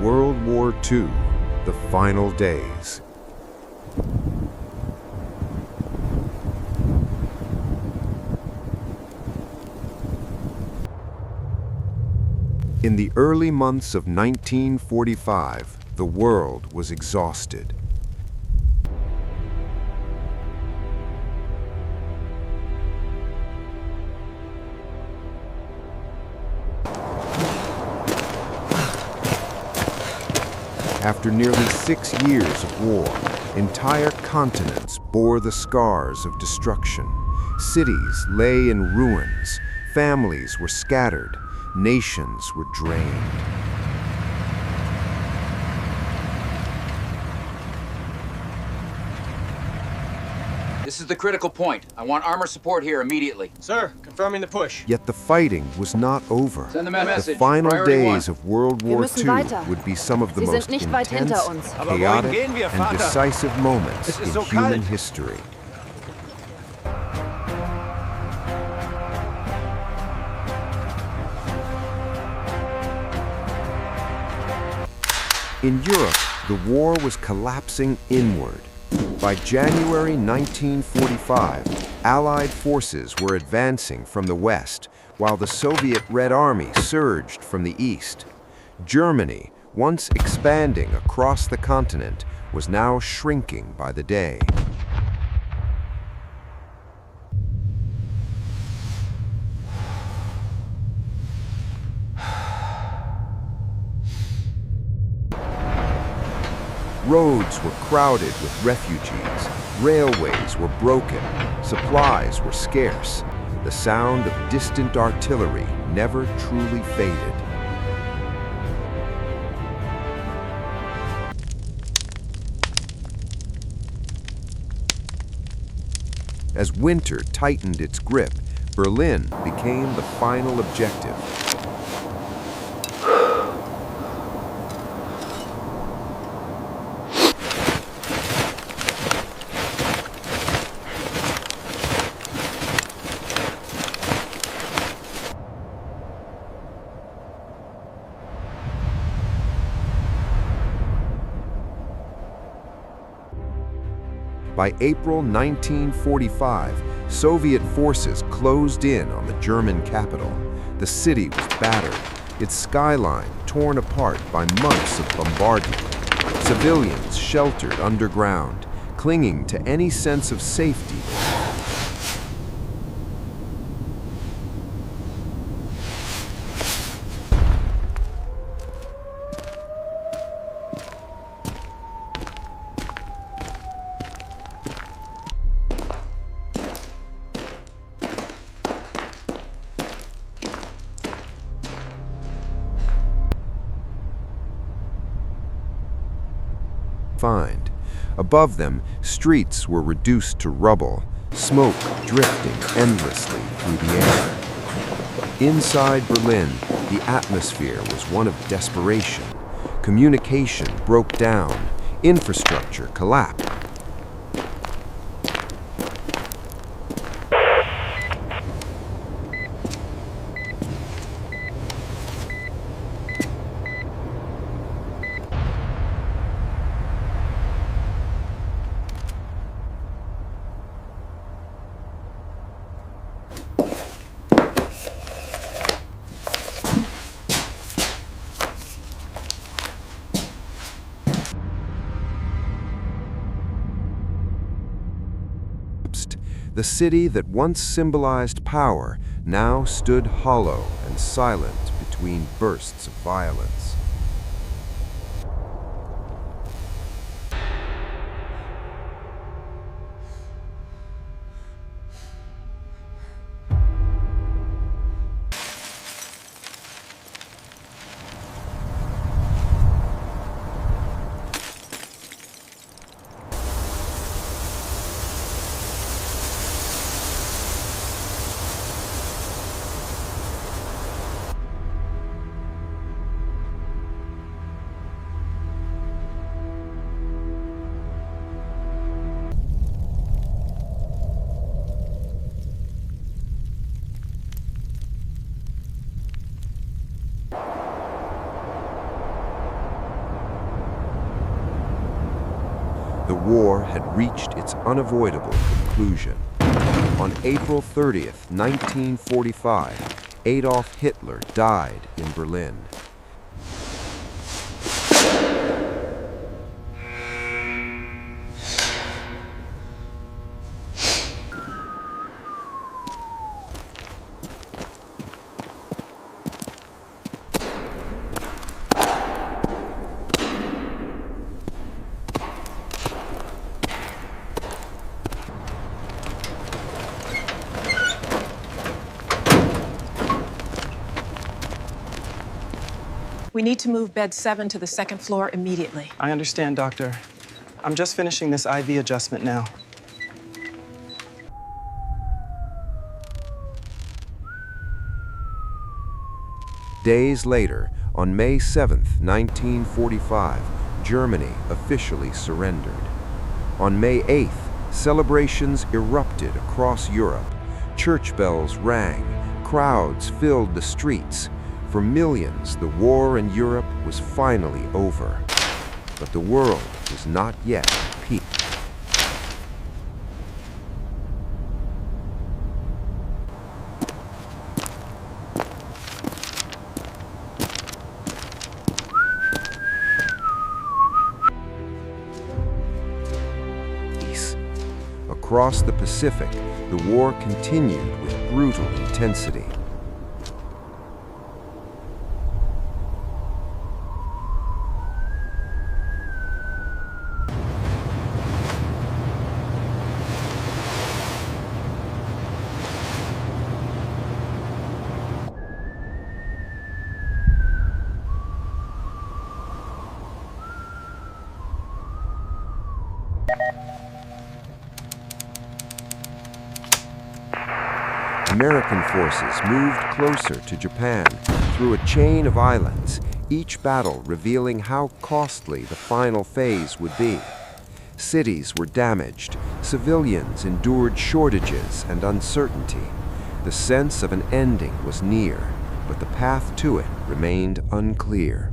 World War II, the final days. In the early months of 1945, the world was exhausted. After nearly 6 years of war, entire continents bore the scars of destruction. Cities lay in ruins, families were scattered, nations were drained. This is the critical point. I want armor support here immediately. Sir, confirming the push. Yet the fighting was not over. Send the message. The final Priority days one. of World War II would be some of the Sie most sind nicht weit intense, hinter uns. Aber wohin chaotic, gehen wir, and Vater? decisive moments Es ist in so human kalt. history. In Europe, the war was collapsing inward. By January 1945, Allied forces were advancing from the west, while the Soviet Red Army surged from the east. Germany, once expanding across the continent, was now shrinking by the day. Roads were crowded with refugees, railways were broken, supplies were scarce. The sound of distant artillery never truly faded. As winter tightened its grip, Berlin became the final objective. By April 1945, Soviet forces closed in on the German capital. The city was battered, its skyline torn apart by months of bombardment. Civilians sheltered underground, clinging to any sense of safety. Find. Above them, streets were reduced to rubble, smoke drifting endlessly through the air. Inside Berlin, the atmosphere was one of desperation. Communication broke down, infrastructure collapsed. The city that once symbolized power now stood hollow and silent between bursts of violence. the war had reached its unavoidable conclusion. On April 30th, 1945, Adolf Hitler died in Berlin. We need to move bed 7 to the second floor immediately. I understand, Doctor. I'm just finishing this IV adjustment now. Days later, on May 7th, 1945, Germany officially surrendered. On May 8th, celebrations erupted across Europe. Church bells rang, crowds filled the streets. For millions, the war in Europe was finally over. But the world was not yet at peace. Across the Pacific, the war continued with brutal intensity. American forces moved closer to Japan through a chain of islands, each battle revealing how costly the final phase would be. Cities were damaged, civilians endured shortages and uncertainty. The sense of an ending was near, but the path to it remained unclear.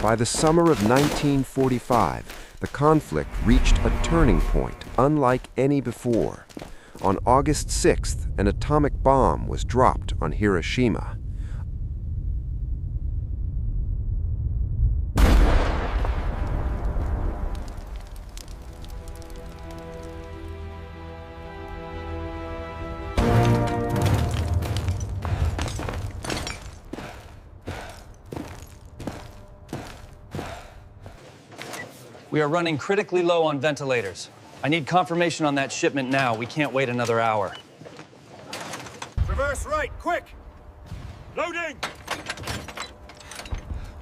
By the summer of 1945, the conflict reached a turning point unlike any before. On August 6th, an atomic bomb was dropped on Hiroshima. We are running critically low on ventilators. I need confirmation on that shipment now. We can't wait another hour. Reverse right, quick! Loading!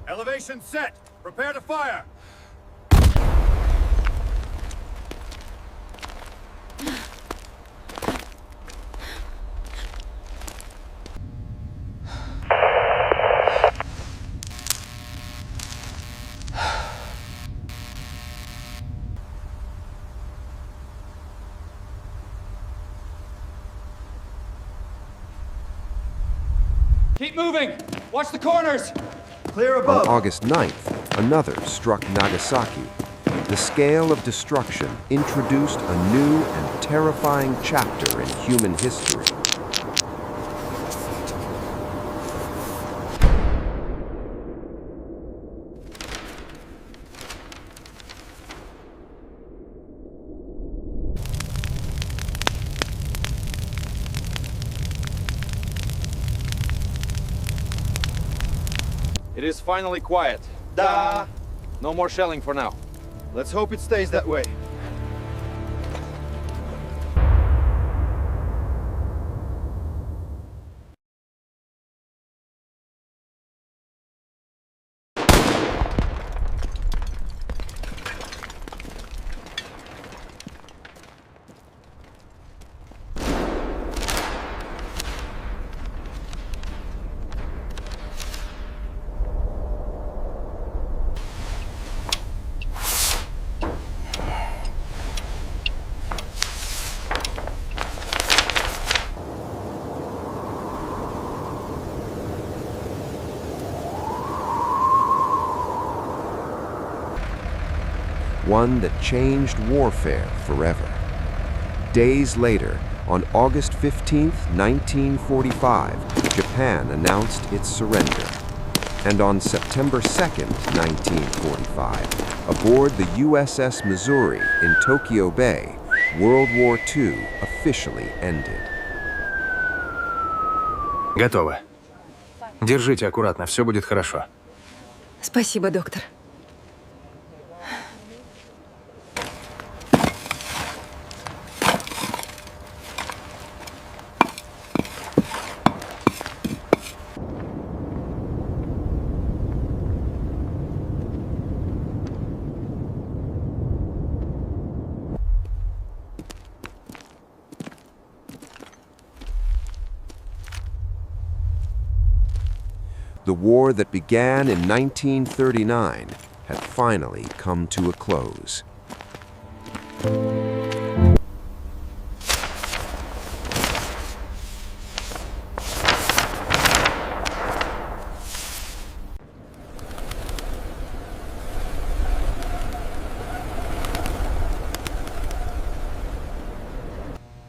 Elevation set. Prepare to fire. Keep moving! Watch the corners! Clear On above. August 9th, another struck Nagasaki. The scale of destruction introduced a new and terrifying chapter in human history. It is finally quiet. Da! No more shelling for now. Let's hope it stays that way. One that changed warfare forever. Days later, on August 15, 1945, Japan announced its surrender. And on September 2, 1945, aboard the USS Missouri in Tokyo Bay, World War II officially ended. Готово. Держите аккуратно, все будет хорошо. Спасибо, доктор. The war that began in 1939 had finally come to a close.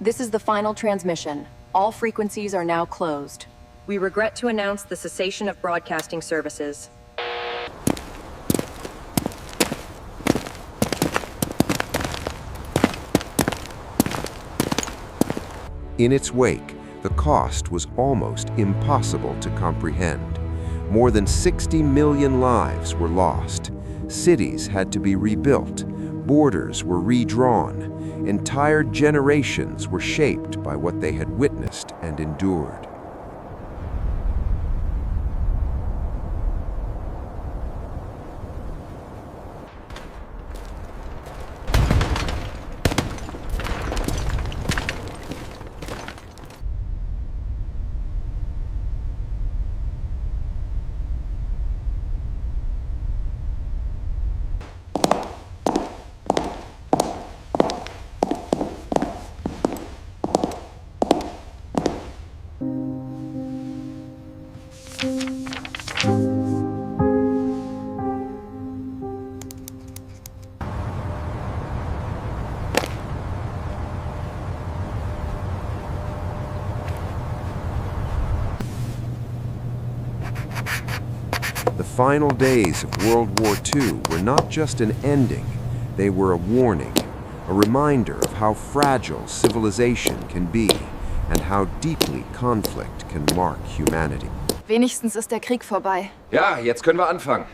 This is the final transmission. All frequencies are now closed. We regret to announce the cessation of broadcasting services. In its wake, the cost was almost impossible to comprehend. More than 60 million lives were lost. Cities had to be rebuilt. Borders were redrawn. Entire generations were shaped by what they had witnessed and endured. The final days of World War II were not just an ending, they were a warning, a reminder of how fragile civilization can be and how deeply conflict can mark humanity. Wenigstens ist der Krieg vorbei. Ja, jetzt können wir anfangen.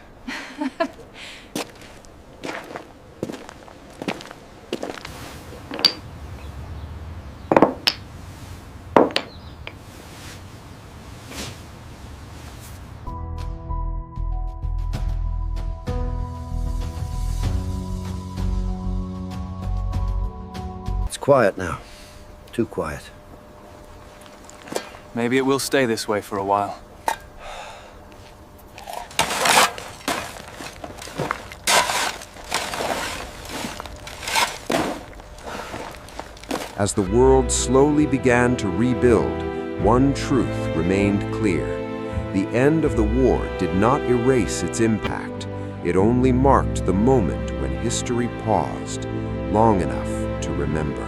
It's quiet now. Too quiet. Maybe it will stay this way for a while. As the world slowly began to rebuild, one truth remained clear. The end of the war did not erase its impact. It only marked the moment when history paused, long enough to remember.